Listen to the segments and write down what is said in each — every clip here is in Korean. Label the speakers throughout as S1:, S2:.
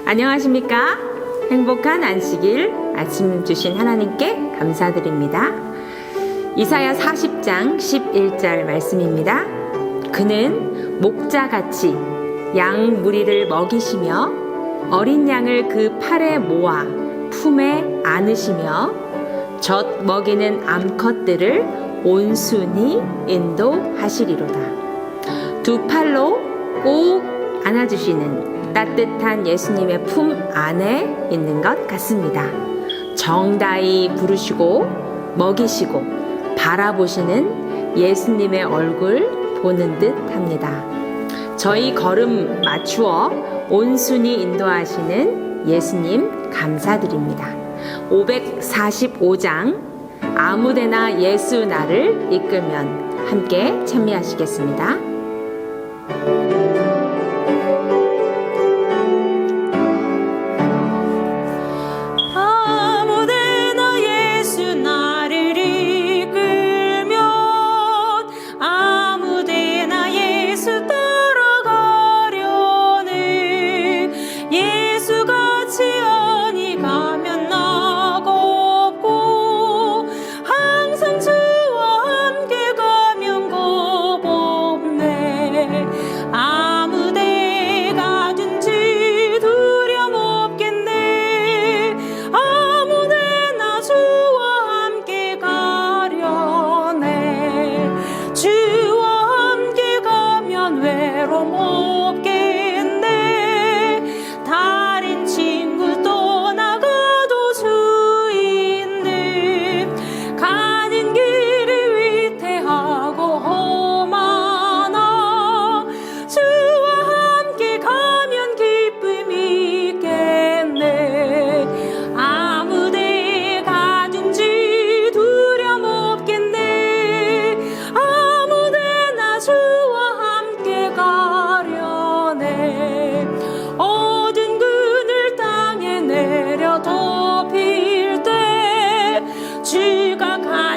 S1: 안녕하십니까? 행복한 안식일 아침 주신 하나님께 감사드립니다. 이사야 40장 11절 말씀입니다. 그는 목자같이 양 무리를 먹이시며 어린 양을 그 팔에 모아 품에 안으시며 젖 먹이는 암컷들을 온순히 인도하시리로다. 두 팔로 꼭 안아주시는 따뜻한 예수님의 품 안에 있는 것 같습니다. 정다이 부르시고 먹이시고 바라보시는 예수님의 얼굴 보는 듯 합니다. 저희 걸음 맞추어 온순히 인도하시는 예수님 감사드립니다. 545장 아무데나 예수 나를 이끌면 함께 찬미하시겠습니다.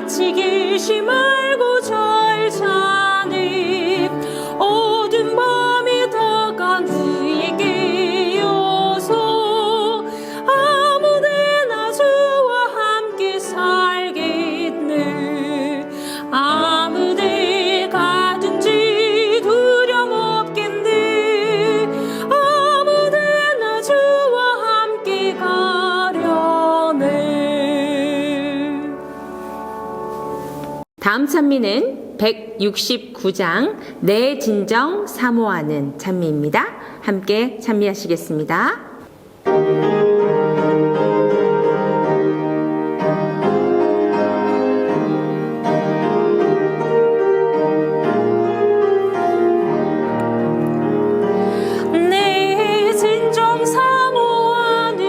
S2: 지키시 말고 절찬히 어두운 밤이 다가간 우리에게 여서 아무데나 주와 함께 살겠네. 아무데 가든지 두려움 없겠네. 아무데나 주와 함께 가려네.
S1: 다음 찬미는 169장 내 진정 사모하는 찬미입니다. 함께 찬미하시겠습니다.
S2: 내 진정 사모하는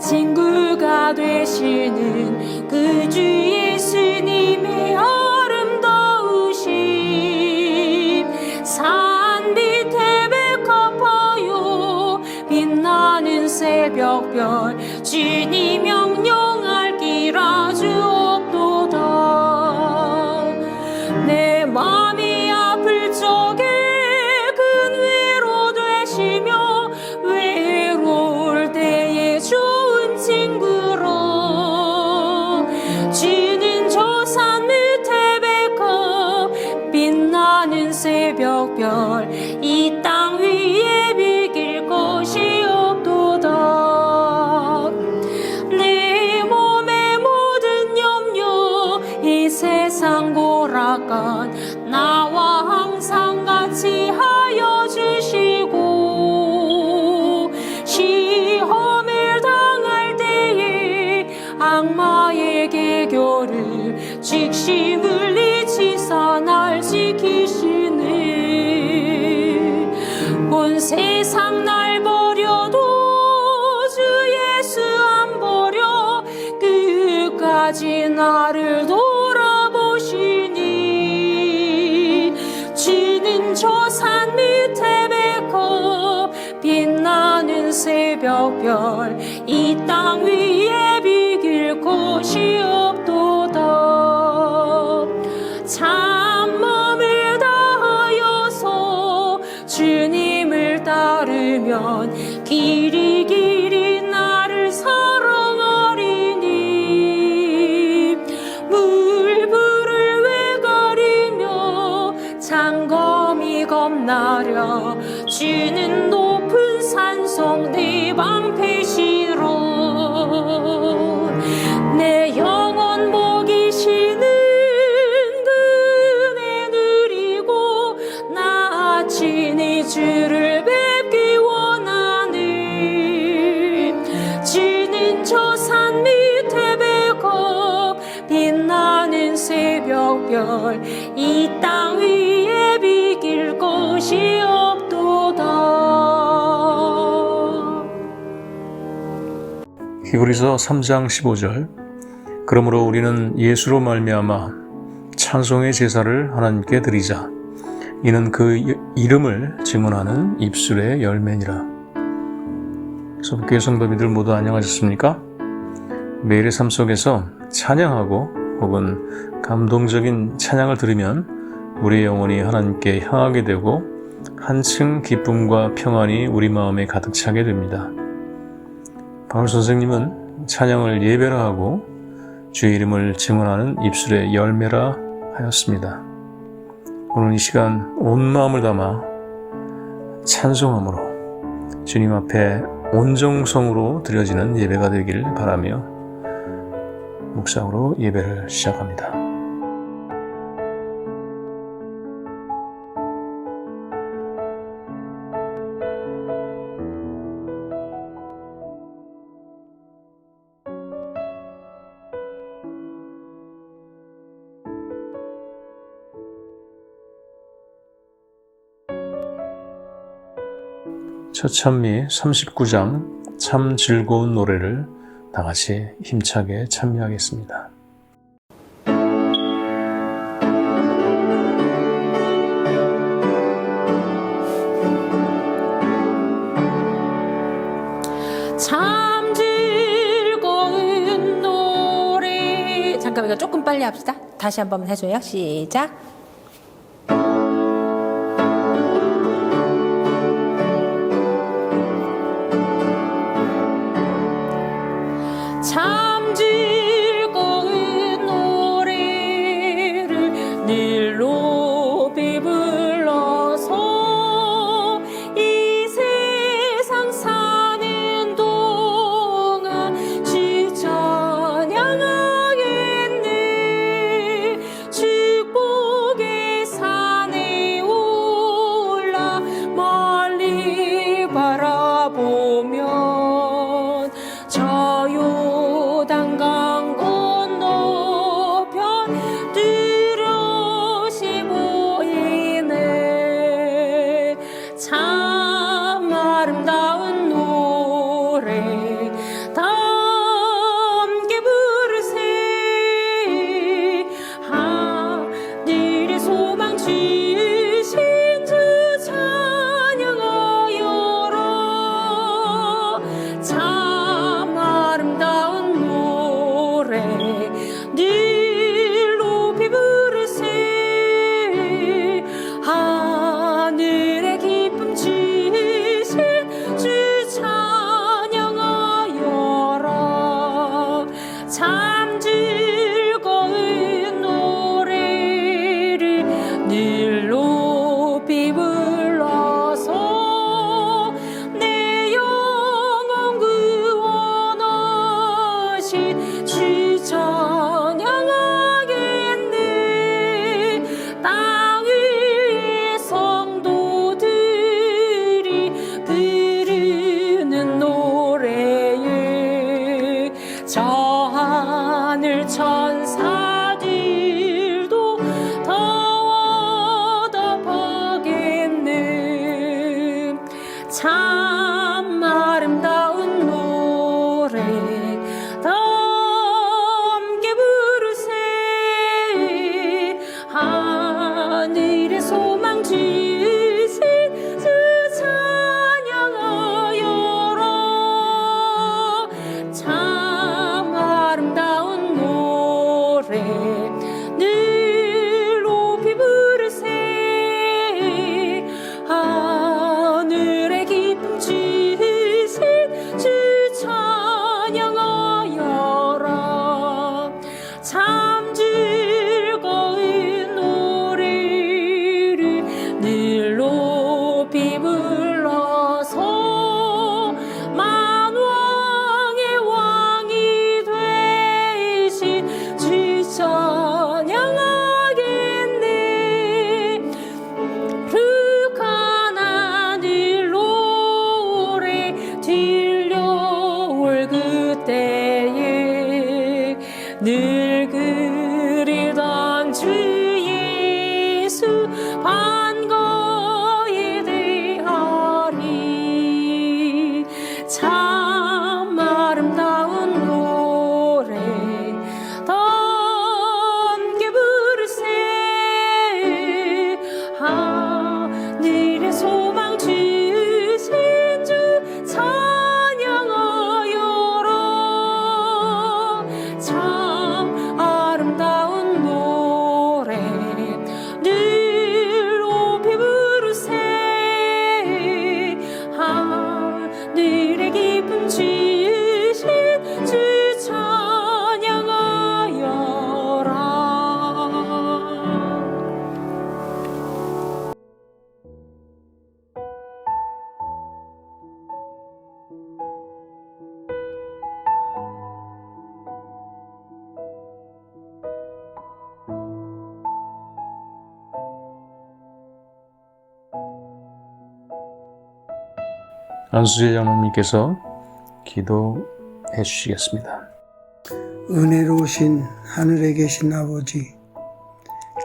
S2: 친구가 되시는 그 주 예수님의 아름다우심 산 밑에 백합하여 빛나는 새벽별 주님 명령할 길아 주옵도다. 내 맘이 아플 적에 근위로 되시며 외로울 때에 좋은 친구로 주는 저 산 밑에 백합 빛나는 새벽별 이 땅 위에 비길 것이 없도다. 내 몸의 모든 염려 이 세상 고락간 나와 항상 같이 하여 주시고 시험을 당할 때에 악마의 계교를 즉시 물리치사 날 지키시네. 온 세상 날 버려도 주 예수 안 버려 끝까지 나를 돌아보시니 주는 저 산 밑에 백합 빛나는 새벽별 이 땅 위에 비길 곳이 없도다. 참마음을 다하여서 주님을 따르면 길이 겁나려 주는 높은 산성 내 방패시로 내 영혼 먹이시는 그네 누리고 나아치 내 주를 뵙기 원하는 주는 저 산 밑에 배고 빛나는 새벽별 이 땅 위에 비길 곳이 없도다.
S3: 히브리서 3장 15절 그러므로 우리는 예수로 말미암아 찬송의 제사를 하나님께 드리자. 이는 그 이름을 증언하는 입술의 열매니라. 교회 성도님들 모두 안녕하셨습니까? 매일의 삶 속에서 찬양하고 혹은 감동적인 찬양을 들으면 우리의 영혼이 하나님께 향하게 되고 한층 기쁨과 평안이 우리 마음에 가득 차게 됩니다. 바울 선생님은 찬양을 예배라 하고 주의 이름을 증언하는 입술의 열매라 하였습니다. 오늘 이 시간 온 마음을 담아 찬송함으로 주님 앞에 온정성으로 드려지는 예배가 되길 바라며 묵상으로 예배를 시작합니다. 처참미 39장 참 즐거운 노래를 다 같이 힘차게 찬미하겠습니다.
S2: 참 즐거운 노래. 잠깐만, 이거 조금 빨리 합시다. 다시 한번 해줘요. 시작. 참 즐거운 노래를 늘 높이 불러서 이 세상 사는 동안 주 찬양하겠네. 축복의 산에 올라 멀리 바라보면 저 요단강 건너편 뚜렷이 보이네. 참 아름다운 노래 다 함께 부르세. 하늘의 소망 주신 주 찬양하여라. 참 아름다운 노래 늘 높이 부르세. 하늘의 기쁨 주신 주 찬양하여라. 참 즐거운 노래를 늘 높이 불러서 내 영혼 구원하신 주 찬양하겠네. 땅 위의 성도들이 부르는 노래에 저 하늘 천사들도 더 답하겠네. 참 아름다운 노래 다 함께 부르세. 하늘의 소망 주신 주 찬양하여라. 참 아름다운 노래 늘 높이 부르세. 하늘의 기쁨
S3: 안수재 장로님께서 기도해 주시겠습니다.
S4: 은혜로우신 하늘에 계신 아버지,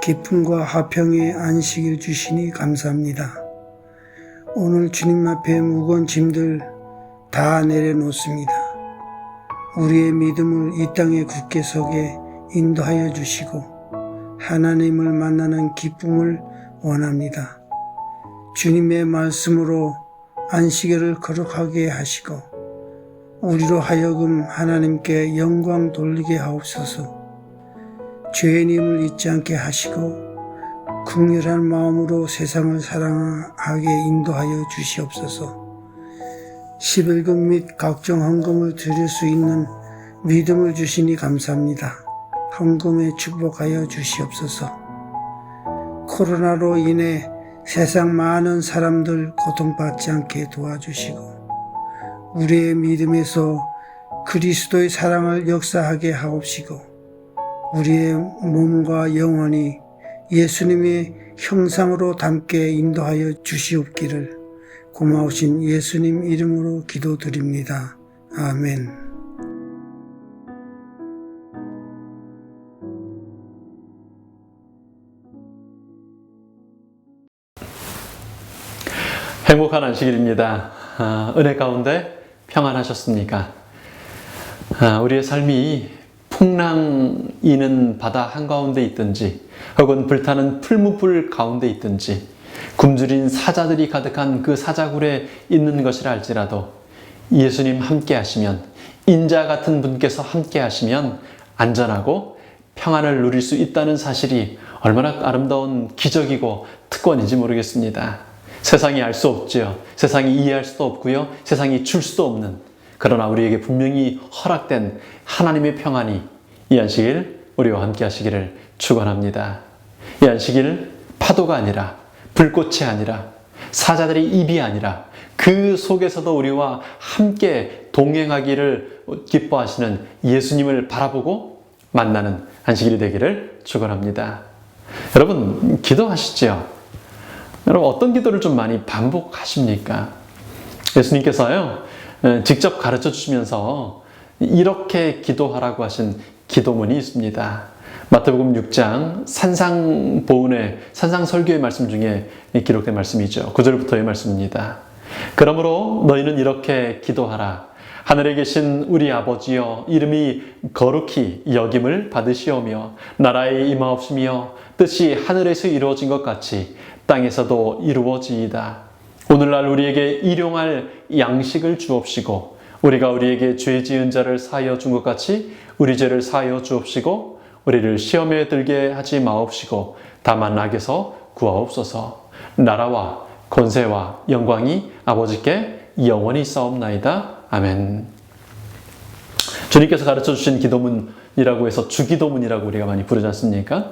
S4: 기쁨과 화평의 안식을 주시니 감사합니다. 오늘 주님 앞에 무거운 짐들 다 내려놓습니다. 우리의 믿음을 이 땅에 굳게 서게 인도하여 주시고 하나님을 만나는 기쁨을 원합니다. 주님의 말씀으로 안식일을 거룩하게 하시고 우리로 하여금 하나님께 영광 돌리게 하옵소서. 죄인임을 잊지 않게 하시고 긍휼한 마음으로 세상을 사랑하게 인도하여 주시옵소서. 11금 및 각종 헌금을 드릴 수 있는 믿음을 주시니 감사합니다. 헌금에 축복하여 주시옵소서. 코로나로 인해 세상 많은 사람들 고통받지 않게 도와주시고 우리의 믿음에서 그리스도의 사랑을 역사하게 하옵시고 우리의 몸과 영혼이 예수님의 형상으로 닮게 인도하여 주시옵기를 고마우신 예수님 이름으로 기도드립니다. 아멘.
S5: 행복한 안식일입니다. 은혜 가운데 평안하셨습니까? 우리의 삶이 풍랑이는 바다 한가운데 있든지 혹은 불타는 풀무불 가운데 있든지 굶주린 사자들이 가득한 그 사자굴에 있는 것이라 할지라도 예수님 함께 하시면, 인자 같은 분께서 함께 하시면 안전하고 평안을 누릴 수 있다는 사실이 얼마나 아름다운 기적이고 특권인지 모르겠습니다. 세상이 알 수 없지요. 세상이 이해할 수도 없고요. 세상이 줄 수도 없는, 그러나 우리에게 분명히 허락된 하나님의 평안이 이 안식일 우리와 함께 하시기를 축원합니다. 이 안식일 파도가 아니라, 불꽃이 아니라, 사자들의 입이 아니라 그 속에서도 우리와 함께 동행하기를 기뻐하시는 예수님을 바라보고 만나는 안식일이 되기를 축원합니다. 여러분, 기도하시죠? 여러분, 어떤 기도를 좀 많이 반복하십니까? 예수님께서요, 직접 가르쳐 주시면서 이렇게 기도하라고 하신 기도문이 있습니다. 마태복음 6장 산상보훈의 산상설교의 말씀 중에 기록된 말씀이죠. 9절부터의 말씀입니다. 그러므로 너희는 이렇게 기도하라. 하늘에 계신 우리 아버지여, 이름이 거룩히 여김을 받으시오며 나라의 임하옵시며 뜻이 하늘에서 이루어진 것 같이 땅에서도 이루어지이다. 오늘날 우리에게 일용할 양식을 주옵시고 우리가 우리에게 죄 지은 자를 사하여 준 것 같이 우리 죄를 사하여 주옵시고 우리를 시험에 들게 하지 마옵시고 다만 악에서 구하옵소서. 나라와 권세와 영광이 아버지께 영원히 있사옵나이다. 아멘. 주님께서 가르쳐 주신 기도문이라고 해서 주기도문이라고 우리가 많이 부르지 않습니까?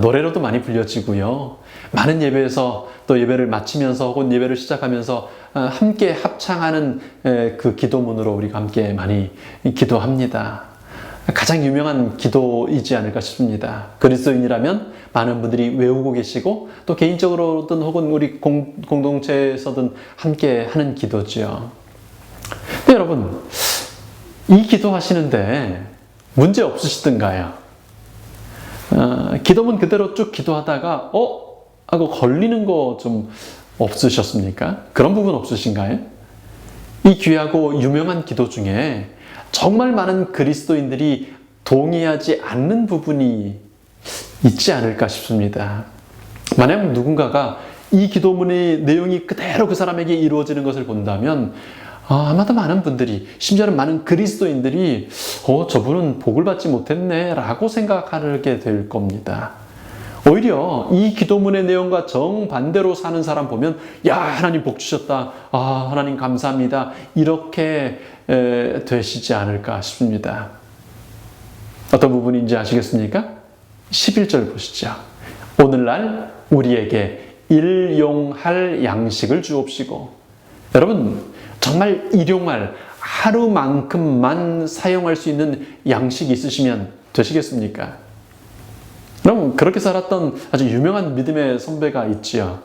S5: 노래로도 많이 불려지고요. 많은 예배에서 또 예배를 마치면서 혹은 예배를 시작하면서 함께 합창하는 그 기도문으로 우리가 함께 많이 기도합니다. 가장 유명한 기도이지 않을까 싶습니다. 그리스도인이라면 많은 분들이 외우고 계시고 또 개인적으로든 혹은 우리 공동체에서든 함께 하는 기도죠. 근데 여러분, 이 기도하시는데 문제 없으시던가요? 기도문 그대로 쭉 기도하다가 하고 걸리는 거 좀 없으셨습니까? 그런 부분 없으신가요? 이 귀하고 유명한 기도 중에 정말 많은 그리스도인들이 동의하지 않는 부분이 있지 않을까 싶습니다. 만약 누군가가 이 기도문의 내용이 그대로 그 사람에게 이루어지는 것을 본다면 아마도 많은 분들이, 심지어는 많은 그리스도인들이 저분은 복을 받지 못했네 라고 생각하게 될 겁니다. 오히려 이 기도문의 내용과 정반대로 사는 사람 보면 야, 하나님 복 주셨다, 하나님 감사합니다, 이렇게 되시지 않을까 싶습니다. 어떤 부분인지 아시겠습니까? 11절 보시죠. 오늘날 우리에게 일용할 양식을 주옵시고. 여러분, 정말 일용할, 하루만큼만 사용할 수 있는 양식이 있으시면 되시겠습니까? 그럼 그렇게 살았던 아주 유명한 믿음의 선배가 있지요.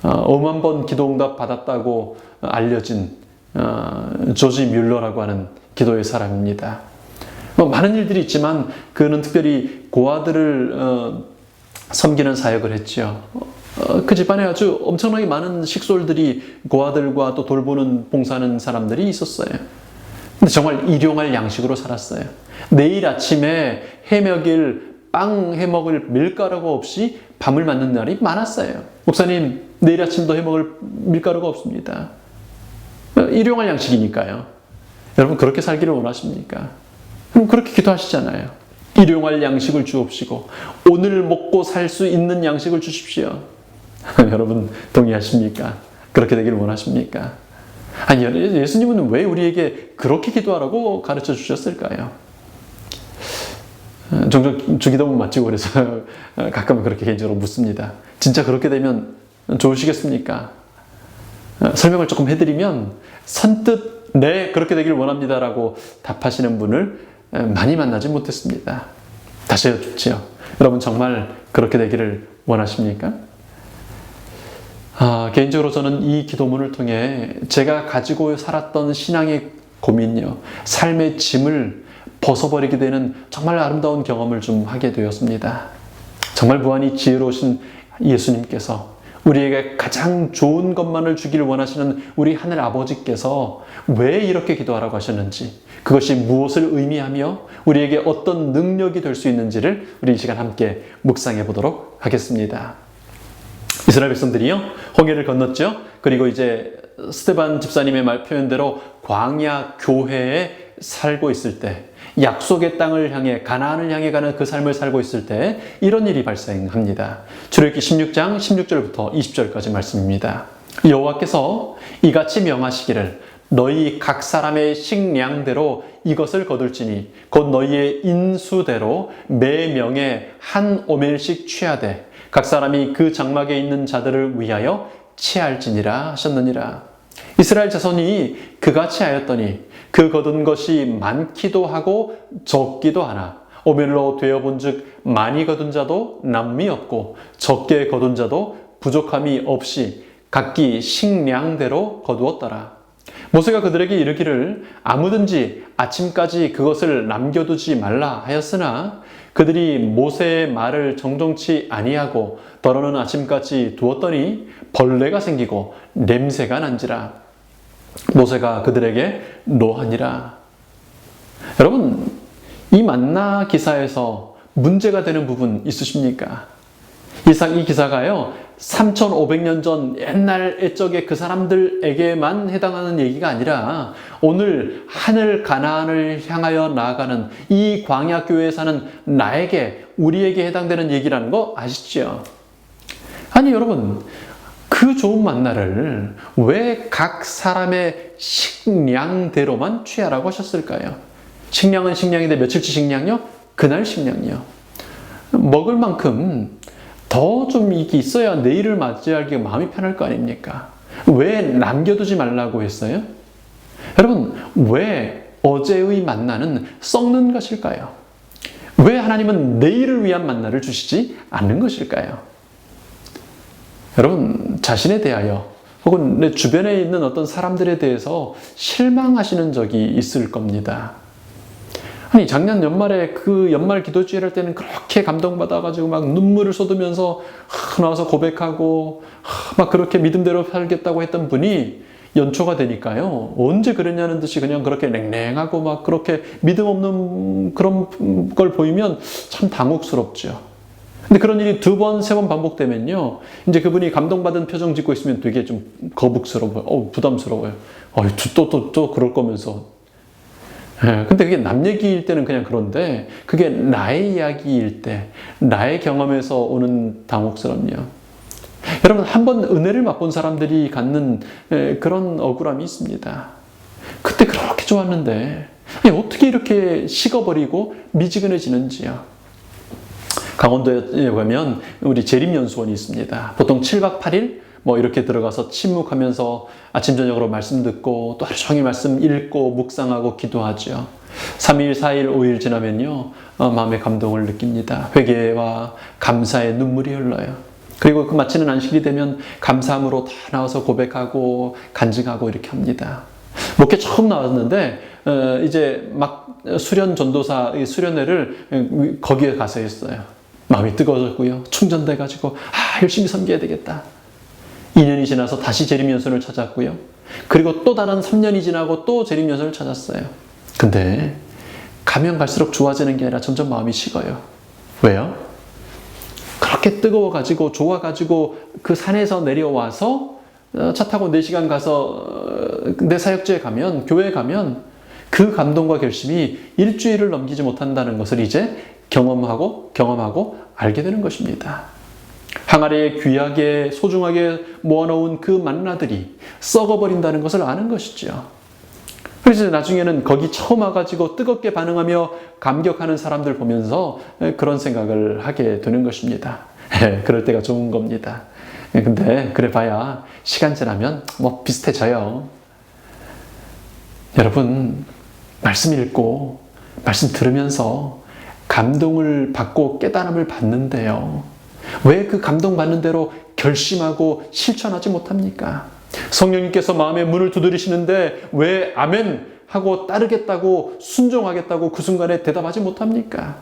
S5: 5만 번 기도응답 받았다고 알려진 조지 뮬러라고 하는 기도의 사람입니다. 많은 일들이 있지만 그는 특별히 고아들을 섬기는 사역을 했죠. 그 집안에 아주 엄청나게 많은 식솔들이 고아들과 또 돌보는 봉사하는 사람들이 있었어요. 근데 정말 일용할 양식으로 살았어요. 내일 아침에 해먹일 빵 해먹을 밀가루가 없이 밤을 맞는 날이 많았어요. 목사님, 내일 아침도 해먹을 밀가루가 없습니다. 일용할 양식이니까요. 여러분 그렇게 살기를 원하십니까? 그럼 그렇게 기도하시잖아요. 일용할 양식을 주옵시고 오늘 먹고 살 수 있는 양식을 주십시오. 여러분 동의하십니까? 그렇게 되기를 원하십니까? 아니, 예수님은 왜 우리에게 그렇게 기도하라고 가르쳐 주셨을까요? 종종 주기도문 마치고 그래서 가끔 그렇게 개인적으로 묻습니다. 진짜 그렇게 되면 좋으시겠습니까? 설명을 조금 해드리면 선뜻 네 그렇게 되기를 원합니다라고 답하시는 분을 많이 만나지 못했습니다. 다시 여쭙지요. 여러분 정말 그렇게 되기를 원하십니까? 개인적으로 저는 이 기도문을 통해 제가 가지고 살았던 신앙의 고민요, 삶의 짐을 벗어버리게 되는 정말 아름다운 경험을 좀 하게 되었습니다. 정말 무한히 지혜로우신 예수님께서 우리에게 가장 좋은 것만을 주기를 원하시는 우리 하늘 아버지께서 왜 이렇게 기도하라고 하셨는지, 그것이 무엇을 의미하며 우리에게 어떤 능력이 될 수 있는지를 우리 이 시간 함께 묵상해 보도록 하겠습니다. 이스라엘 백성들이요, 홍해를 건넜죠. 그리고 이제 스데반 집사님의 말 표현대로 광야 교회에 살고 있을 때, 약속의 땅을 향해 가나안을 향해 가는 그 삶을 살고 있을 때 이런 일이 발생합니다. 출애굽기 16장 16절부터 20절까지 말씀입니다. 여호와께서 이같이 명하시기를 너희 각 사람의 식량대로 이것을 거둘지니 곧 너희의 인수대로 매 명에 한 오멜씩 취하되 각 사람이 그 장막에 있는 자들을 위하여 취할지니라 하셨느니라. 이스라엘 자손이 그같이 하였더니 그 거둔 것이 많기도 하고 적기도 하나 오멜로 되어본즉 많이 거둔 자도 남이 없고 적게 거둔 자도 부족함이 없이 각기 식량대로 거두었더라. 모세가 그들에게 이르기를 아무든지 아침까지 그것을 남겨두지 말라 하였으나 그들이 모세의 말을 정정치 아니하고 더러는 아침까지 두었더니 벌레가 생기고 냄새가 난지라. 모세가 그들에게 노하니라. 여러분, 이 만나 기사에서 문제가 되는 부분 있으십니까? 이 기사가요, 3,500년 전 옛날 옛적의 그 사람들에게만 해당하는 얘기가 아니라 오늘 하늘 가나안을 향하여 나아가는 이 광야교회에 사는 나에게, 우리에게 해당되는 얘기라는 거 아시죠? 아니 여러분, 그 좋은 만나를 왜 각 사람의 식량대로만 취하라고 하셨을까요? 식량은 식량인데 며칠치 식량요? 그날 식량이요. 먹을 만큼 더 좀 이게 있어야 내일을 맞이하기가 마음이 편할 거 아닙니까? 왜 남겨두지 말라고 했어요? 여러분, 왜 어제의 만나는 썩는 것일까요? 왜 하나님은 내일을 위한 만나를 주시지 않는 것일까요? 여러분, 자신에 대하여 혹은 내 주변에 있는 어떤 사람들에 대해서 실망하시는 적이 있을 겁니다. 아니, 작년 연말에 그 연말 기도주일 할 때는 그렇게 감동받아가지고 막 눈물을 쏟으면서 나와서 고백하고 막 그렇게 믿음대로 살겠다고 했던 분이 연초가 되니까요, 언제 그랬냐는 듯이 그냥 그렇게 냉랭하고 막 그렇게 믿음 없는 그런 걸 보이면 참 당혹스럽죠. 근데 그런 일이 2번, 3번 반복되면요, 이제 그분이 감동받은 표정 짓고 있으면 되게 좀 거북스러워요. 부담스러워요. 또 그럴 거면서. 근데 그게 남 얘기일 때는 그냥 그런데 그게 나의 이야기일 때, 나의 경험에서 오는 당혹스럼요. 여러분, 한번 은혜를 맛본 사람들이 갖는 그런 억울함이 있습니다. 그때 그렇게 좋았는데 어떻게 이렇게 식어버리고 미지근해지는지요. 강원도에 가면 우리 재림연수원이 있습니다. 보통 7박 8일 이렇게 들어가서 침묵하면서 아침 저녁으로 말씀 듣고 또 하루 종일 말씀 읽고 묵상하고 기도하죠. 3일, 4일, 5일 지나면요, 마음의 감동을 느낍니다. 회개와 감사의 눈물이 흘러요. 그리고 그 마치는 안식이 되면 감사함으로 다 나와서 고백하고 간증하고 이렇게 합니다. 목회 처음 나왔는데 이제 막 수련 전도사 수련회를 거기에 가서 했어요. 마음이 뜨거워졌고요. 충전돼가지고 열심히 섬겨야 되겠다. 2년이 지나서 다시 재림연수를 찾았고요. 그리고 또 다른 3년이 지나고 또 재림연수를 찾았어요. 근데 가면 갈수록 좋아지는 게 아니라 점점 마음이 식어요. 왜요? 그렇게 뜨거워가지고 좋아가지고 그 산에서 내려와서 차 타고 4시간 가서 내 사역지에 가면, 교회에 가면 그 감동과 결심이 일주일을 넘기지 못한다는 것을 이제 경험하고 알게 되는 것입니다. 항아리에 귀하게 소중하게 모아놓은 그 만나들이 썩어버린다는 것을 아는 것이죠. 그래서 나중에는 거기 처음 와가지고 뜨겁게 반응하며 감격하는 사람들 보면서 그런 생각을 하게 되는 것입니다. 그럴 때가 좋은 겁니다. 근데 그래 봐야 시간 지나면 뭐 비슷해져요. 여러분, 말씀 읽고 말씀 들으면서 감동을 받고 깨달음을 받는데요. 왜 그 감동받는 대로 결심하고 실천하지 못합니까? 성령님께서 마음의 문을 두드리시는데 왜 아멘 하고 따르겠다고 순종하겠다고 그 순간에 대답하지 못합니까?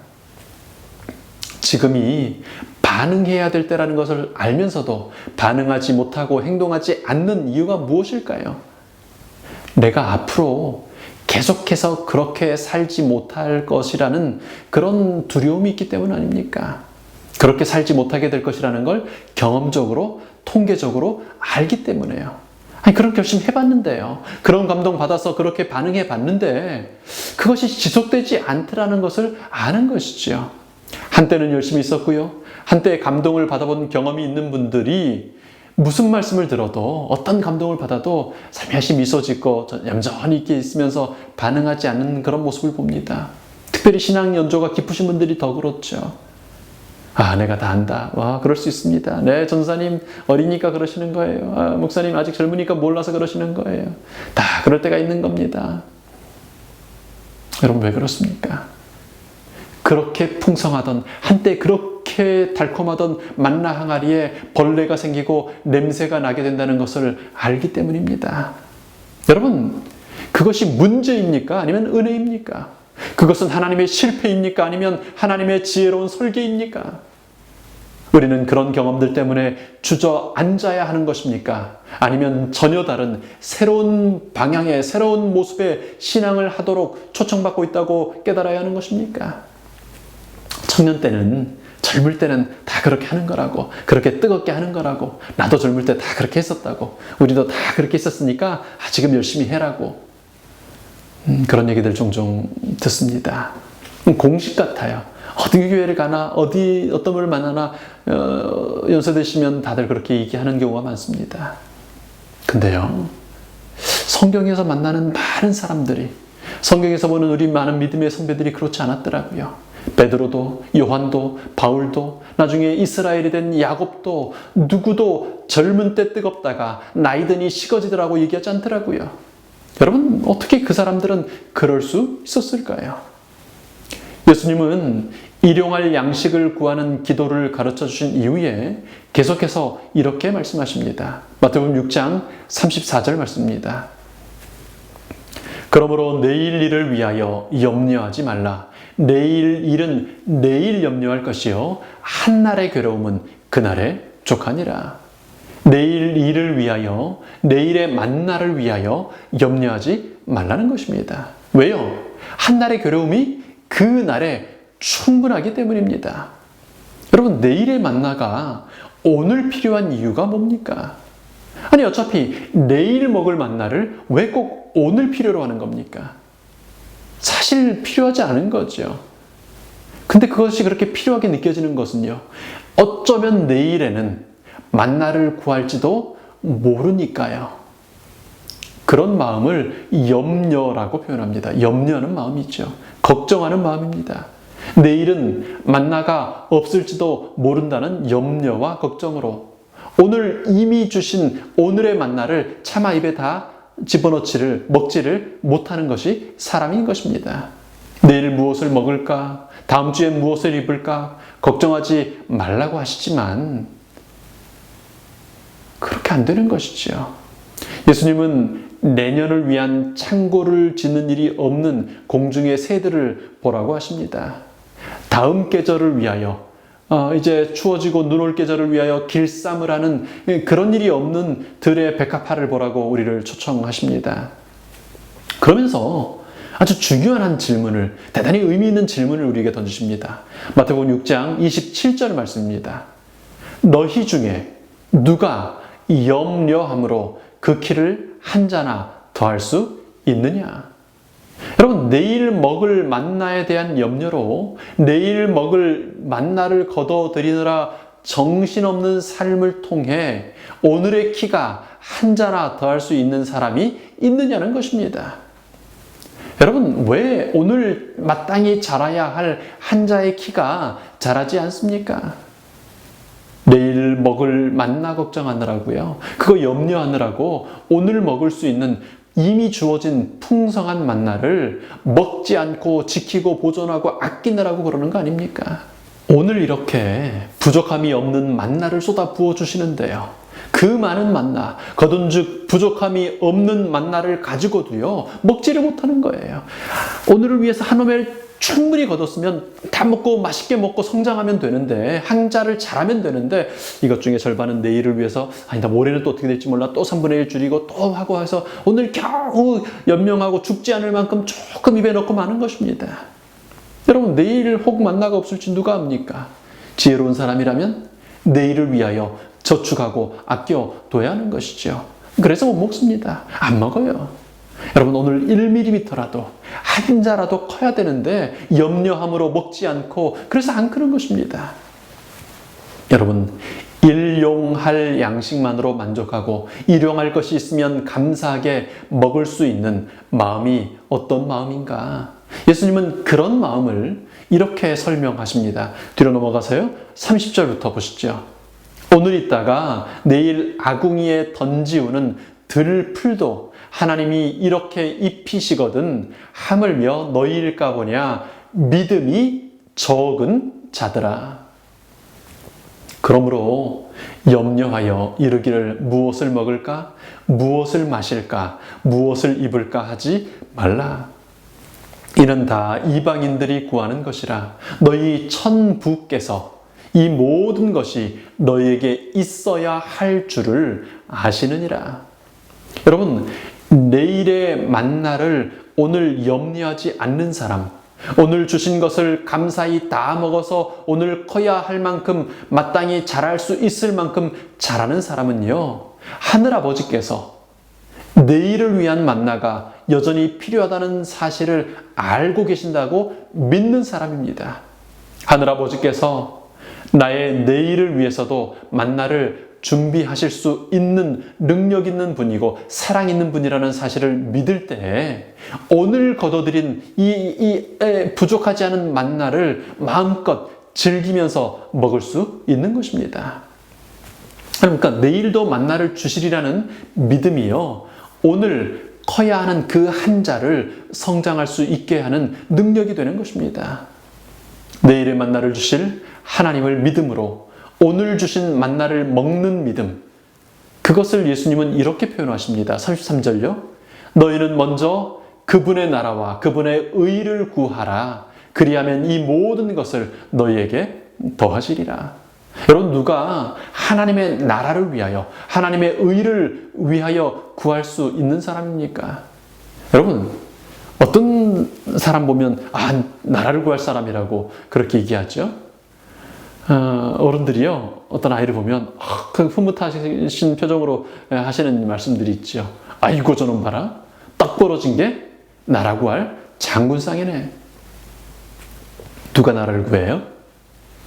S5: 지금이 반응해야 될 때라는 것을 알면서도 반응하지 못하고 행동하지 않는 이유가 무엇일까요? 내가 앞으로 계속해서 그렇게 살지 못할 것이라는 그런 두려움이 있기 때문 아닙니까? 그렇게 살지 못하게 될 것이라는 걸 경험적으로, 통계적으로 알기 때문에요. 그런 결심 해봤는데요. 그런 감동 받아서 그렇게 반응해 봤는데 그것이 지속되지 않더라는 것을 아는 것이죠. 한때는 열심히 있었고요. 한때 감동을 받아본 경험이 있는 분들이 무슨 말씀을 들어도 어떤 감동을 받아도 살며시 미소 짓고 얌전히 있게 있으면서 반응하지 않는 그런 모습을 봅니다. 특별히 신앙 연조가 깊으신 분들이 더 그렇죠. 내가 다 안다. 그럴 수 있습니다. 네, 전사님 어리니까 그러시는 거예요. 목사님 아직 젊으니까 몰라서 그러시는 거예요. 다 그럴 때가 있는 겁니다. 여러분 왜 그렇습니까? 그렇게 풍성하던 한때 그렇게 달콤하던 만나 항아리에 벌레가 생기고 냄새가 나게 된다는 것을 알기 때문입니다. 여러분, 그것이 문제입니까? 아니면 은혜입니까? 그것은 하나님의 실패입니까? 아니면 하나님의 지혜로운 설계입니까? 우리는 그런 경험들 때문에 주저앉아야 하는 것입니까? 아니면 전혀 다른 새로운 방향의 새로운 모습의 신앙을 하도록 초청받고 있다고 깨달아야 하는 것입니까? 청년 때는, 젊을 때는 다 그렇게 하는 거라고, 그렇게 뜨겁게 하는 거라고, 나도 젊을 때 다 그렇게 했었다고, 우리도 다 그렇게 했었으니까 지금 열심히 해라고. 그런 얘기들 종종 듣습니다. 공식 같아요. 어디 교회를 가나 어떤 분을 만나나 연세되시면 다들 그렇게 얘기하는 경우가 많습니다. 근데요, 성경에서 만나는 많은 사람들이, 성경에서 보는 우리 많은 믿음의 선배들이 그렇지 않았더라고요. 베드로도, 요한도, 바울도, 나중에 이스라엘이 된 야곱도 누구도 젊은 때 뜨겁다가 나이 드니 식어지더라고 얘기하지 않더라고요. 여러분, 어떻게 그 사람들은 그럴 수 있었을까요? 예수님은 일용할 양식을 구하는 기도를 가르쳐 주신 이후에 계속해서 이렇게 말씀하십니다. 마태복음 6장 34절 말씀입니다. 그러므로 내일 일을 위하여 염려하지 말라. 내일 일은 내일 염려할 것이요 한날의 괴로움은 그날에 족하니라. 내일 일을 위하여, 내일의 만나를 위하여 염려하지 말라는 것입니다. 왜요? 한날의 괴로움이 그 날에 충분하기 때문입니다. 여러분, 내일의 만나가 오늘 필요한 이유가 뭡니까? 아니, 어차피 내일 먹을 만나를 왜 꼭 오늘 필요로 하는 겁니까? 사실 필요하지 않은 거죠. 근데 그것이 그렇게 필요하게 느껴지는 것은요, 어쩌면 내일에는 만나를 구할지도 모르니까요. 그런 마음을 염려라고 표현합니다. 염려하는 마음이죠. 걱정하는 마음입니다. 내일은 만나가 없을지도 모른다는 염려와 걱정으로 오늘 이미 주신 오늘의 만나를 차마 입에 다 먹지를 못하는 것이 사람인 것입니다. 내일 무엇을 먹을까? 다음 주에 무엇을 입을까? 걱정하지 말라고 하시지만 그렇게 안 되는 것이죠. 예수님은 내년을 위한 창고를 짓는 일이 없는 공중의 새들을 보라고 하십니다. 다음 계절을 위하여 이제 추워지고 눈 올 계절을 위하여 길쌈을 하는 그런 일이 없는 들의 백합화를 보라고 우리를 초청하십니다. 그러면서 아주 중요한 한 질문을, 대단히 의미 있는 질문을 우리에게 던지십니다. 마태복음 6장 27절 말씀입니다. 너희 중에 누가 염려함으로 그 키를 한 자나 더할 수 있느냐? 여러분, 내일 먹을 만나에 대한 염려로 내일 먹을 만나를 거둬들이느라 정신없는 삶을 통해 오늘의 키가 한 자나 더할 수 있는 사람이 있느냐는 것입니다. 여러분, 왜 오늘 마땅히 자라야 할 한 자의 키가 자라지 않습니까? 내일 먹을 만나 걱정하느라고요. 그거 염려하느라고 오늘 먹을 수 있는 이미 주어진 풍성한 만나를 먹지 않고 지키고 보존하고 아끼느라고 그러는 거 아닙니까? 오늘 이렇게 부족함이 없는 만나를 쏟아 부어주시는데요. 그 많은 만나, 거둔즉 부족함이 없는 만나를 가지고도요, 먹지를 못하는 거예요. 오늘을 위해서 한 오멜 충분히 거뒀으면 다 먹고 맛있게 먹고 성장하면 되는데, 한 자를 잘하면 되는데, 이것 중에 절반은 내일을 위해서, 아니다, 모레는 또 어떻게 될지 몰라, 또 3분의 1 줄이고 또 하고 해서 오늘 겨우 연명하고 죽지 않을 만큼 조금 입에 넣고 마는 것입니다. 여러분, 내일 혹 만나가 없을지 누가 압니까? 지혜로운 사람이라면 내일을 위하여 저축하고 아껴둬야 하는 것이죠. 그래서 못 먹습니다. 안 먹어요. 여러분, 오늘 1mm라도 한 자라도 커야 되는데 염려함으로 먹지 않고, 그래서 안 크는 것입니다. 여러분, 일용할 양식만으로 만족하고 일용할 것이 있으면 감사하게 먹을 수 있는 마음이 어떤 마음인가? 예수님은 그런 마음을 이렇게 설명하십니다. 뒤로 넘어가서요, 30절부터 보시죠. 오늘 있다가 내일 아궁이에 던지우는 들풀도 하나님이 이렇게 입히시거든 하물며 너희일까 보냐 믿음이 적은 자들아. 그러므로 염려하여 이르기를 무엇을 먹을까, 무엇을 마실까, 무엇을 입을까 하지 말라. 이는 다 이방인들이 구하는 것이라. 너희 천부께서 이 모든 것이 너희에게 있어야 할 줄을 아시느니라. 여러분, 내일의 만나를 오늘 염려하지 않는 사람, 오늘 주신 것을 감사히 다 먹어서 오늘 커야 할 만큼 마땅히 자랄 수 있을 만큼 자라는 사람은요, 하늘아버지께서 내일을 위한 만나가 여전히 필요하다는 사실을 알고 계신다고 믿는 사람입니다. 하늘아버지께서 나의 내일을 위해서도 만나를 준비하실 수 있는 능력 있는 분이고 사랑 있는 분이라는 사실을 믿을 때에 오늘 거둬들인 이 부족하지 않은 만나를 마음껏 즐기면서 먹을 수 있는 것입니다. 그러니까 내일도 만나를 주시리라는 믿음이요, 오늘 커야 하는 그 한 자를 성장할 수 있게 하는 능력이 되는 것입니다. 내일의 만나를 주실 하나님을 믿음으로 오늘 주신 만나를 먹는 믿음, 그것을 예수님은 이렇게 표현하십니다. 33절요. 너희는 먼저 그분의 나라와 그분의 의를 구하라. 그리하면 이 모든 것을 너희에게 더하시리라. 여러분, 누가 하나님의 나라를 위하여, 하나님의 의를 위하여 구할 수 있는 사람입니까? 여러분, 어떤 사람 보면 나라를 구할 사람이라고 그렇게 얘기하죠. 어른들이요, 어떤 아이를 보면 그 흐뭇하신 표정으로 하시는 말씀들이 있죠. 아이고 저놈 봐라, 딱 벌어진 게 나라 구할 장군상이네. 누가 나라를 구해요?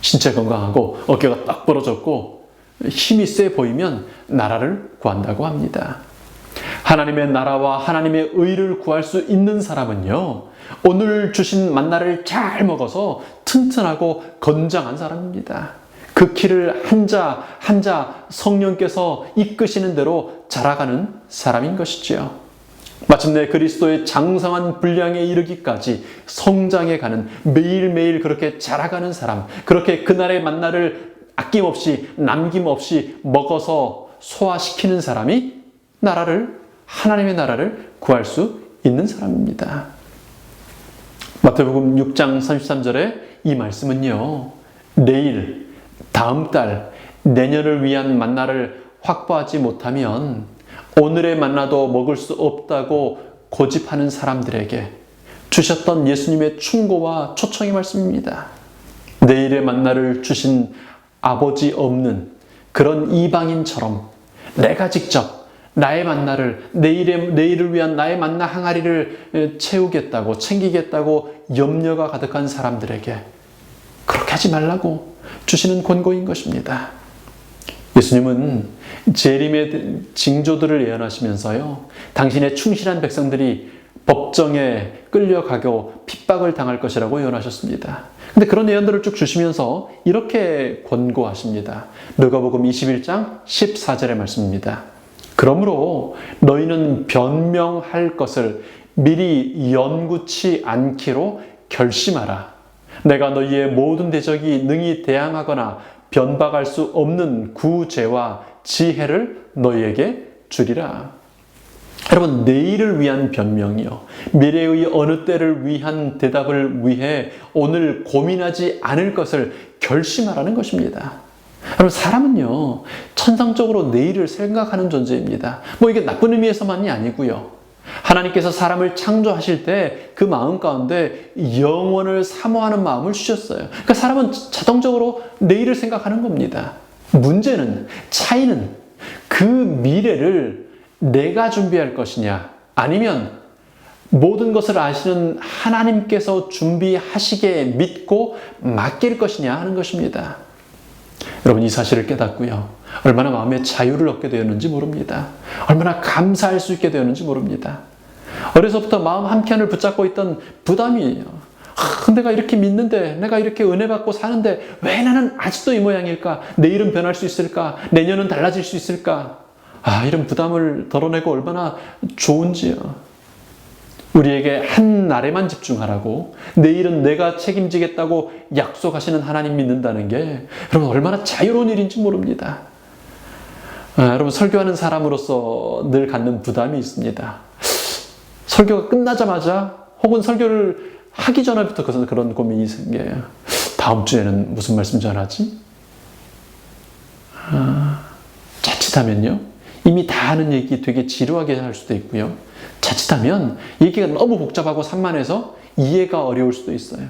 S5: 신체 건강하고 어깨가 딱 벌어졌고 힘이 세 보이면 나라를 구한다고 합니다. 하나님의 나라와 하나님의 의를 구할 수 있는 사람은요, 오늘 주신 만나를 잘 먹어서 튼튼하고 건장한 사람입니다. 그 키를 한 자 한 자 성령께서 이끄시는 대로 자라가는 사람인 것이지요. 마침내 그리스도의 장성한 분량에 이르기까지 성장해가는, 매일매일 그렇게 자라가는 사람, 그렇게 그날의 만나를 아낌없이 남김없이 먹어서 소화시키는 사람이 나라를 하나님의 나라를 구할 수 있는 사람입니다. 마태복음 6장 33절에 이 말씀은요, 내일, 다음 달, 내년을 위한 만나를 확보하지 못하면 오늘의 만나도 먹을 수 없다고 고집하는 사람들에게 주셨던 예수님의 충고와 초청의 말씀입니다. 내일의 만나를 주신 아버지 없는 그런 이방인처럼 내가 직접 나의 만나를, 내일을 위한 나의 만나 항아리를 채우겠다고, 챙기겠다고 염려가 가득한 사람들에게 그렇게 하지 말라고 주시는 권고인 것입니다. 예수님은 재림의 징조들을 예언하시면서요, 당신의 충실한 백성들이 법정에 끌려가고 핍박을 당할 것이라고 예언하셨습니다. 근데 그런 예언들을 쭉 주시면서 이렇게 권고하십니다. 누가복음 21장 14절의 말씀입니다. 그러므로 너희는 변명할 것을 미리 연구치 않기로 결심하라. 내가 너희의 모든 대적이 능히 대항하거나 변박할 수 없는 구제와 지혜를 너희에게 주리라. 여러분, 내일을 위한 변명이요, 미래의 어느 때를 위한 대답을 위해 오늘 고민하지 않을 것을 결심하라는 것입니다. 여러분, 사람은요, 천성적으로 내일을 생각하는 존재입니다. 뭐 이게 나쁜 의미에서만이 아니고요, 하나님께서 사람을 창조하실 때 그 마음 가운데 영원을 사모하는 마음을 주셨어요. 그러니까 사람은 자동적으로 내일을 생각하는 겁니다. 문제는, 차이는 그 미래를 내가 준비할 것이냐, 아니면 모든 것을 아시는 하나님께서 준비하시게 믿고 맡길 것이냐 하는 것입니다. 여러분, 이 사실을 깨닫고요, 얼마나 마음의 자유를 얻게 되었는지 모릅니다. 얼마나 감사할 수 있게 되었는지 모릅니다. 어려서부터 마음 한켠을 붙잡고 있던 부담이에요. 내가 이렇게 믿는데, 내가 이렇게 은혜 받고 사는데 왜 나는 아직도 이 모양일까? 내일은 변할 수 있을까? 내년은 달라질 수 있을까? 이런 부담을 덜어내고 얼마나 좋은지요. 우리에게 한 날에만 집중하라고, 내일은 내가 책임지겠다고 약속하시는 하나님 믿는다는 게 여러분 얼마나 자유로운 일인지 모릅니다. 여러분, 설교하는 사람으로서 늘 갖는 부담이 있습니다. 설교가 끝나자마자 혹은 설교를 하기 전부터 그런 고민이 생겨요. 다음 주에는 무슨 말씀 전하지? 자칫하면요, 이미 다 아는 얘기 되게 지루하게 할 수도 있고요, 자칫하면 얘기가 너무 복잡하고 산만해서 이해가 어려울 수도 있어요.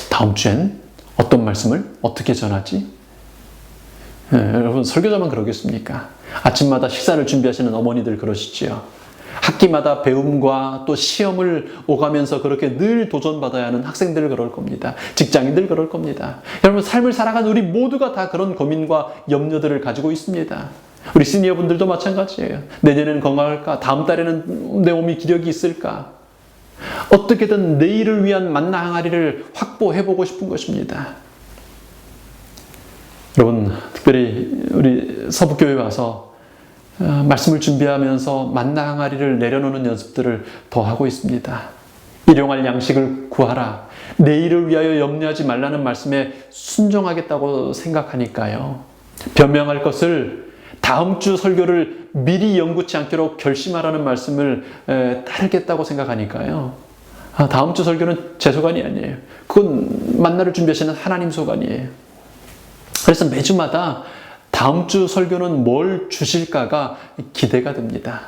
S5: 다음 주엔 어떤 말씀을 어떻게 전하지? 여러분, 설교자만 그러겠습니까? 아침마다 식사를 준비하시는 어머니들 그러시지요. 학기마다 배움과 또 시험을 오가면서 그렇게 늘 도전받아야 하는 학생들 그럴 겁니다. 직장인들 그럴 겁니다. 여러분, 삶을 살아가는 우리 모두가 다 그런 고민과 염려들을 가지고 있습니다. 우리 시니어 분들도 마찬가지예요. 내년에는 건강할까? 다음 달에는 내 몸이 기력이 있을까? 어떻게든 내일을 위한 만나 항아리를 확보해보고 싶은 것입니다. 여러분, 특별히 우리 서북교회 와서 말씀을 준비하면서 만나 항아리를 내려놓는 연습들을 더 하고 있습니다. 일용할 양식을 구하라. 내일을 위하여 염려하지 말라는 말씀에 순종하겠다고 생각하니까요, 변명할 것을 다음 주 설교를 미리 연구치 않기로 결심하라는 말씀을 따르겠다고 생각하니까요, 다음 주 설교는 제 소관이 아니에요. 그건 만나를 준비하시는 하나님 소관이에요. 그래서 매주마다 다음 주 설교는 뭘 주실까가 기대가 됩니다.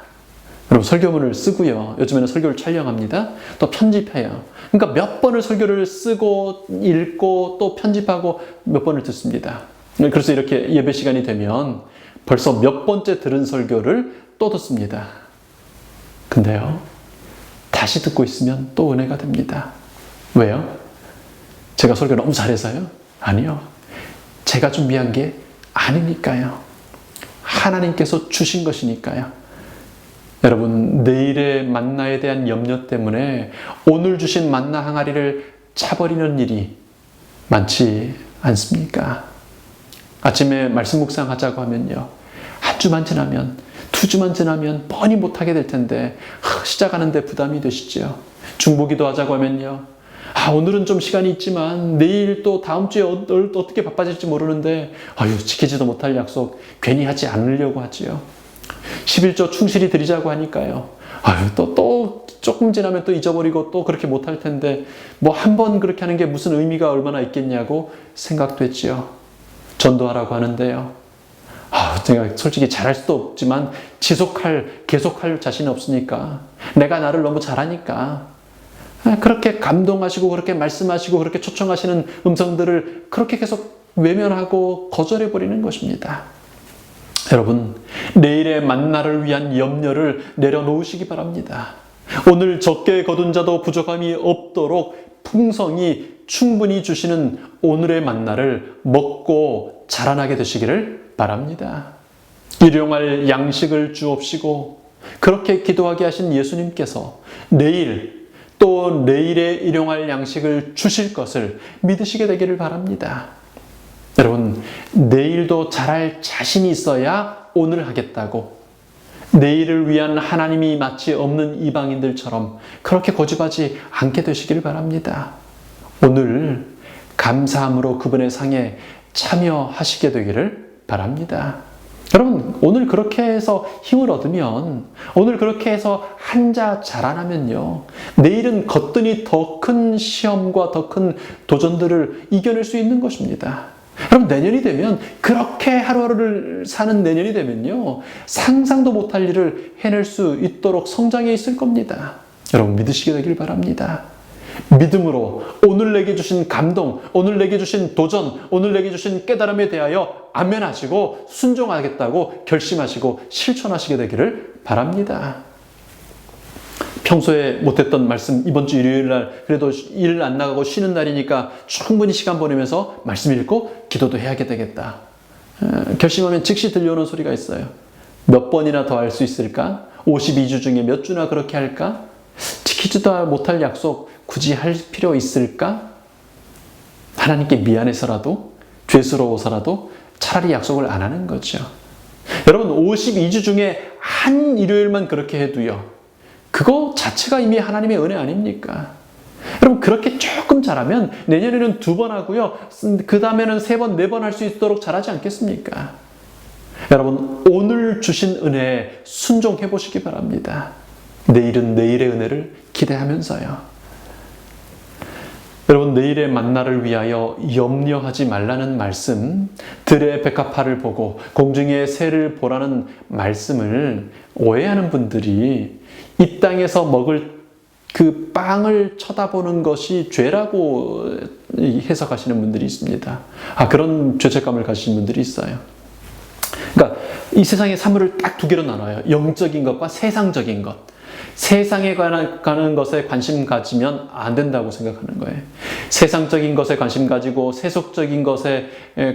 S5: 여러분, 설교문을 쓰고요, 요즘에는 설교를 촬영합니다. 또 편집해요. 그러니까 몇 번을 설교를 쓰고 읽고 또 편집하고 몇 번을 듣습니다. 그래서 이렇게 예배 시간이 되면 벌써 몇 번째 들은 설교를 또 듣습니다. 근데요, 다시 듣고 있으면 또 은혜가 됩니다. 왜요? 제가 설교 너무 잘해서요? 아니요. 제가 준비한 게 아니니까요. 하나님께서 주신 것이니까요. 여러분, 내일의 만나에 대한 염려 때문에 오늘 주신 만나 항아리를 차버리는 일이 많지 않습니까? 아침에 말씀 묵상하자고 하면요, 한 주만 지나면, 두 주만 지나면 뻔히 못하게 될 텐데 시작하는데 부담이 되시죠. 중보기도 하자고 하면요, 오늘은 좀 시간이 있지만 내일 또 다음 주에 어떻게 바빠질지 모르는데 지키지도 못할 약속 괜히 하지 않으려고 하지요. 11조 충실히 드리자고 하니까요. 아유, 또 조금 지나면 또 잊어버리고 또 그렇게 못할 텐데 뭐 한 번 그렇게 하는 게 무슨 의미가 얼마나 있겠냐고 생각됐지요. 전도하라고 하는데요. 제가 솔직히 잘할 수도 없지만 계속할 자신이 없으니까 내가 나를 너무 잘하니까 그렇게 감동하시고 그렇게 말씀하시고 그렇게 초청하시는 음성들을 그렇게 계속 외면하고 거절해버리는 것입니다. 여러분, 내일의 만나를 위한 염려를 내려놓으시기 바랍니다. 오늘 적게 거둔 자도 부족함이 없도록 풍성히 충분히 주시는 오늘의 만나를 먹고 자라나게 되시기를 바랍니다. 일용할 양식을 주옵시고 그렇게 기도하게 하신 예수님께서 내일 또 내일의 일용할 양식을 주실 것을 믿으시게 되기를 바랍니다. 여러분, 내일도 잘할 자신이 있어야 오늘 하겠다고 내일을 위한 하나님이 마치 없는 이방인들처럼 그렇게 고집하지 않게 되시기를 바랍니다. 오늘 감사함으로 그분의 상에 참여하시게 되기를 바랍니다. 여러분, 오늘 그렇게 해서 힘을 얻으면, 오늘 그렇게 해서 한자 자라나면요, 내일은 거뜬히 더 큰 시험과 더 큰 도전들을 이겨낼 수 있는 것입니다. 여러분, 내년이 되면, 그렇게 하루하루를 사는 내년이 되면요, 상상도 못할 일을 해낼 수 있도록 성장해 있을 겁니다. 여러분, 믿으시게 되길 바랍니다. 믿음으로 오늘 내게 주신 감동, 오늘 내게 주신 도전, 오늘 내게 주신 깨달음에 대하여 아멘하시고 순종하겠다고 결심하시고 실천하시게 되기를 바랍니다. 평소에 못했던 말씀, 이번 주 일요일 날 그래도 일 안 나가고 쉬는 날이니까 충분히 시간 보내면서 말씀 읽고 기도도 해야 되겠다. 결심하면 즉시 들려오는 소리가 있어요. 몇 번이나 더 할 수 있을까? 52주 중에 몇 주나 그렇게 할까? 지키지도 못할 약속 굳이 할 필요 있을까? 하나님께 미안해서라도, 죄스러워서라도 차라리 약속을 안 하는 거죠. 여러분, 52주 중에 한 일요일만 그렇게 해도요, 그거 자체가 이미 하나님의 은혜 아닙니까? 여러분, 그렇게 조금 잘하면 내년에는 2번 하고요, 그 다음에는 3번, 4번 할 수 있도록 잘하지 않겠습니까? 여러분, 오늘 주신 은혜에 순종해 보시기 바랍니다. 내일은 내일의 은혜를 기대하면서요. 여러분, 내일의 만나를 위하여 염려하지 말라는 말씀, 들의 백합화를 보고 공중의 새를 보라는 말씀을 오해하는 분들이 이 땅에서 먹을 그 빵을 쳐다보는 것이 죄라고 해석하시는 분들이 있습니다. 그런 죄책감을 가지신 분들이 있어요. 그러니까 이 세상의 사물을 딱 2개로 나눠요. 영적인 것과 세상적인 것. 세상에 관한 것에 관심 가지면 안 된다고 생각하는 거예요. 세상적인 것에 관심 가지고 세속적인 것에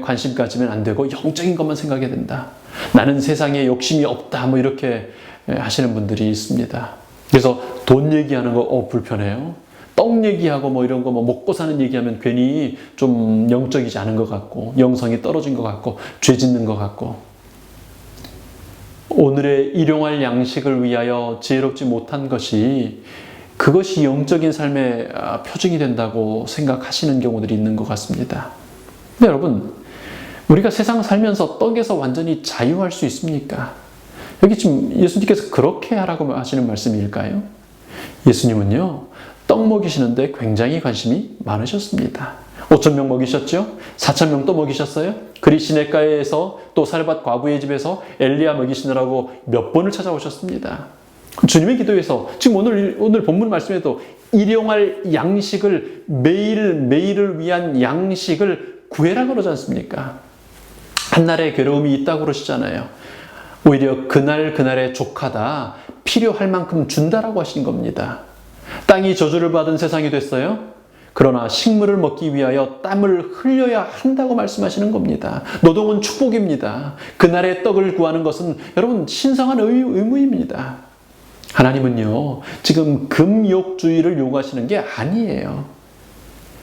S5: 관심 가지면 안 되고 영적인 것만 생각해야 된다. 나는 세상에 욕심이 없다. 뭐 이렇게 하시는 분들이 있습니다. 그래서 돈 얘기하는 거 불편해요. 떡 얘기하고 뭐 이런 거 뭐 먹고 사는 얘기하면 괜히 좀 영적이지 않은 것 같고 영성이 떨어진 것 같고 죄 짓는 것 같고, 오늘의 일용할 양식을 위하여 지혜롭지 못한 것이 그것이 영적인 삶의 표징이 된다고 생각하시는 경우들이 있는 것 같습니다. 근데 여러분, 우리가 세상 살면서 떡에서 완전히 자유할 수 있습니까? 여기 지금 예수님께서 그렇게 하라고 하시는 말씀일까요? 예수님은요, 떡 먹이시는데 굉장히 관심이 많으셨습니다. 5,000명 먹이셨죠? 4,000명 또 먹이셨어요? 그리 시내가에서 또 사르밧 과부의 집에서 엘리야 먹이시느라고 몇 번을 찾아오셨습니다. 주님의 기도에서 지금 오늘 본문 말씀에도 일용할 양식을 매일을 위한 양식을 구해라 그러지 않습니까? 한날의 괴로움이 있다고 그러시잖아요. 오히려 그날의 족하다, 필요할 만큼 준다라고 하신 겁니다. 땅이 저주를 받은 세상이 됐어요. 그러나 식물을 먹기 위하여 땀을 흘려야 한다고 말씀하시는 겁니다. 노동은 축복입니다. 그날의 떡을 구하는 것은 여러분 신성한 의무입니다. 하나님은요, 지금 금욕주의를 요구하시는 게 아니에요.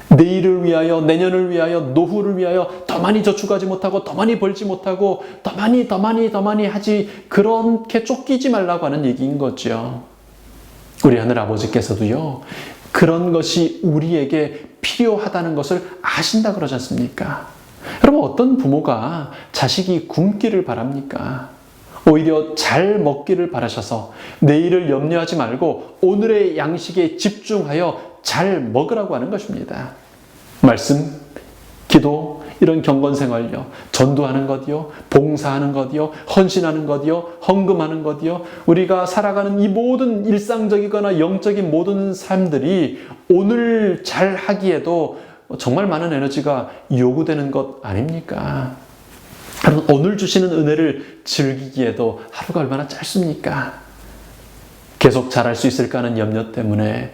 S5: 내일을 위하여, 내년을 위하여, 노후를 위하여 더 많이 저축하지 못하고 더 많이 벌지 못하고 더 많이 하지, 그렇게 쫓기지 말라고 하는 얘기인 거죠. 우리 하늘 아버지께서도요, 그런 것이 우리에게 필요하다는 것을 아신다 그러지 않습니까? 여러분, 어떤 부모가 자식이 굶기를 바랍니까? 오히려 잘 먹기를 바라셔서 내일을 염려하지 말고 오늘의 양식에 집중하여 잘 먹으라고 하는 것입니다. 말씀, 기도, 이런 경건생활요, 전도하는 것이요, 봉사하는 것이요, 헌신하는 것이요, 헌금하는 것이요, 우리가 살아가는 이 모든 일상적이거나 영적인 모든 삶들이 오늘 잘 하기에도 정말 많은 에너지가 요구되는 것 아닙니까? 오늘 주시는 은혜를 즐기기에도 하루가 얼마나 짧습니까? 계속 잘할 수 있을까 하는 염려 때문에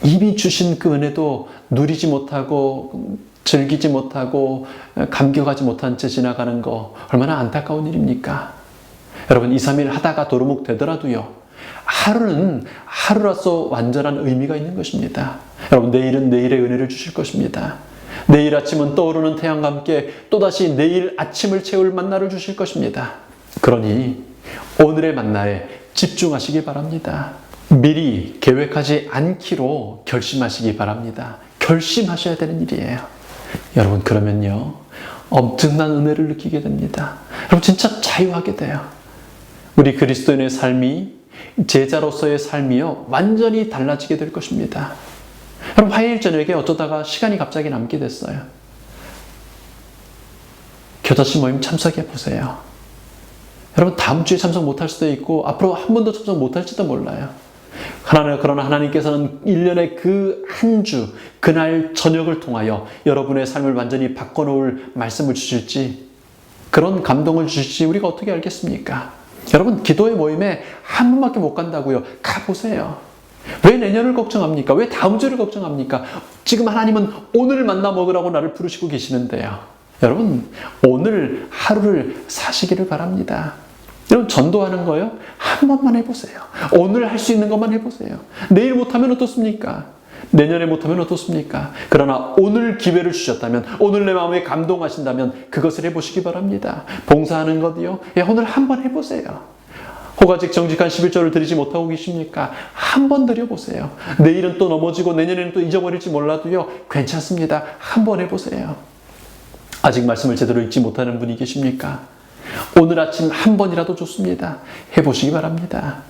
S5: 이미 주신 그 은혜도 누리지 못하고 즐기지 못하고 감격하지 못한 채 지나가는 거 얼마나 안타까운 일입니까? 여러분 2, 3일 하다가 도루묵 되더라도요, 하루는 하루로서 완전한 의미가 있는 것입니다. 여러분 내일은 내일의 은혜를 주실 것입니다. 내일 아침은 떠오르는 태양과 함께 또다시 내일 아침을 채울 만나를 주실 것입니다. 그러니 오늘의 만나에 집중하시기 바랍니다. 미리 계획하지 않기로 결심하시기 바랍니다. 결심하셔야 되는 일이에요. 여러분 그러면요 엄청난 은혜를 느끼게 됩니다. 여러분 진짜 자유하게 돼요. 우리 그리스도인의 삶이, 제자로서의 삶이요 완전히 달라지게 될 것입니다. 여러분 화요일 저녁에 어쩌다가 시간이 갑자기 남게 됐어요. 겨자씨 모임 참석해 보세요. 여러분 다음 주에 참석 못할 수도 있고 앞으로 한 번도 참석 못할지도 몰라요. 그러나 하나님께서는 1년의 그 한 주, 그날 저녁을 통하여 여러분의 삶을 완전히 바꿔놓을 말씀을 주실지, 그런 감동을 주실지 우리가 어떻게 알겠습니까? 여러분 기도의 모임에 한 번밖에 못 간다고요? 가보세요. 왜 내년을 걱정합니까? 왜 다음 주를 걱정합니까? 지금 하나님은 오늘 만나 먹으라고 나를 부르시고 계시는데요. 여러분 오늘 하루를 사시기를 바랍니다. 여러분 전도하는 거요? 한 번만 해보세요. 오늘 할 수 있는 것만 해보세요. 내일 못하면 어떻습니까? 내년에 못하면 어떻습니까? 그러나 오늘 기회를 주셨다면, 오늘 내 마음에 감동하신다면 그것을 해보시기 바랍니다. 봉사하는 것이요, 오늘 한번 해보세요. 호가직 정직한 11조를 드리지 못하고 계십니까? 한번 드려보세요. 내일은 또 넘어지고 내년에는 또 잊어버릴지 몰라도요 괜찮습니다. 한번 해보세요. 아직 말씀을 제대로 읽지 못하는 분이 계십니까? 오늘 아침 한 번이라도 좋습니다. 해보시기 바랍니다.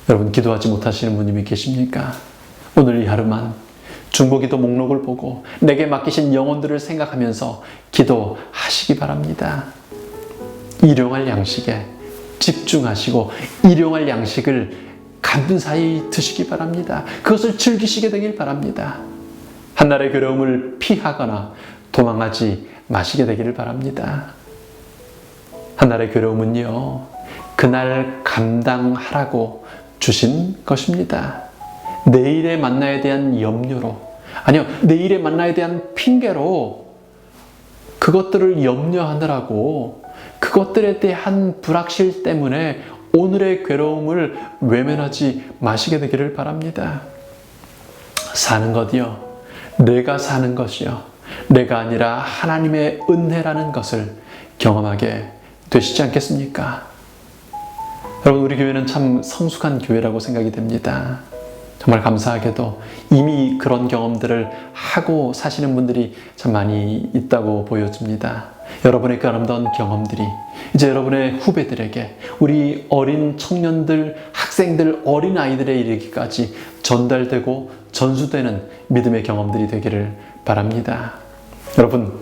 S5: 여러분 기도하지 못하시는 분이 계십니까? 오늘 이 하루만 중보기도 목록을 보고 내게 맡기신 영혼들을 생각하면서 기도하시기 바랍니다. 일용할 양식에 집중하시고 일용할 양식을 감사히 드시기 바랍니다. 그것을 즐기시게 되길 바랍니다. 한날의 괴로움을 피하거나 도망하지 마시게 되기를 바랍니다. 한날의 괴로움은요 그날 감당하라고 주신 것입니다. 내일의 만나에 대한 염려로, 아니요 내일의 만나에 대한 핑계로 그것들을 염려하느라고, 그것들에 대한 불확실 때문에 오늘의 괴로움을 외면하지 마시게 되기를 바랍니다. 사는 것이요, 내가 사는 것이요, 내가 아니라 하나님의 은혜라는 것을 경험하게 되시지 않겠습니까? 여러분 우리 교회는 참 성숙한 교회라고 생각이 됩니다. 정말 감사하게도 이미 그런 경험들을 하고 사시는 분들이 참 많이 있다고 보여집니다. 여러분의 그 아름다운 경험들이 이제 여러분의 후배들에게, 우리 어린 청년들, 학생들, 어린아이들에 이르기까지 전달되고 전수되는 믿음의 경험들이 되기를 바랍니다. 여러분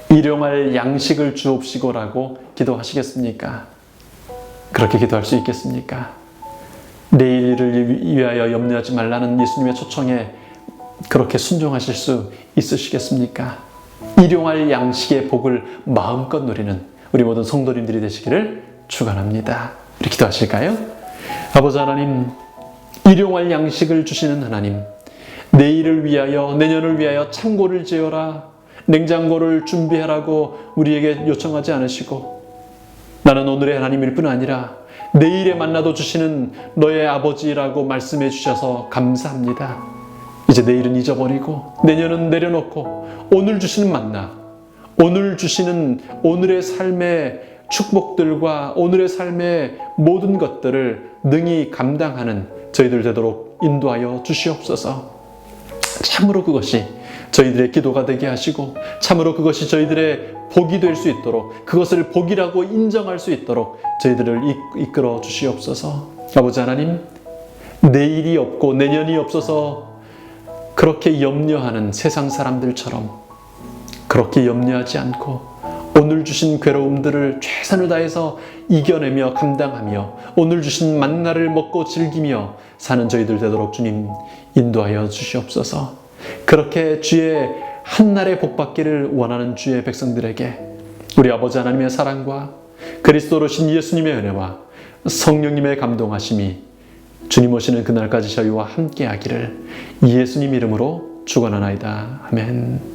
S5: 일용할 양식을 주옵시고라고 기도하시겠습니까? 그렇게 기도할 수 있겠습니까? 내일을 위하여 염려하지 말라는 예수님의 초청에 그렇게 순종하실 수 있으시겠습니까? 일용할 양식의 복을 마음껏 누리는 우리 모든 성도님들이 되시기를 축원합니다. 우리 기도하실까요? 아버지 하나님, 일용할 양식을 주시는 하나님, 내일을 위하여, 내년을 위하여 창고를 지어라, 냉장고를 준비하라고 우리에게 요청하지 않으시고, 나는 오늘의 하나님일 뿐 아니라 내일의 만나도 주시는 너의 아버지라고 말씀해 주셔서 감사합니다. 이제 내일은 잊어버리고 내년은 내려놓고 오늘 주시는 만나, 오늘 주시는 오늘의 삶의 축복들과 오늘의 삶의 모든 것들을 능히 감당하는 저희들 되도록 인도하여 주시옵소서. 참으로 그것이 저희들의 기도가 되게 하시고 참으로 그것이 저희들의 복이 될 수 있도록, 그것을 복이라고 인정할 수 있도록 저희들을 이끌어 주시옵소서. 아버지 하나님, 내일이 없고 내년이 없어서 그렇게 염려하는 세상 사람들처럼 그렇게 염려하지 않고 오늘 주신 괴로움들을 최선을 다해서 이겨내며 감당하며 오늘 주신 만나를 먹고 즐기며 사는 저희들 되도록 주님 인도하여 주시옵소서. 그렇게 주의 한날의 복받기를 원하는 주의 백성들에게 우리 아버지 하나님의 사랑과 그리스도로 신 예수님의 은혜와 성령님의 감동하심이 주님 오시는 그날까지 저희와 함께 하기를 예수님 이름으로 축원하나이다. 아멘.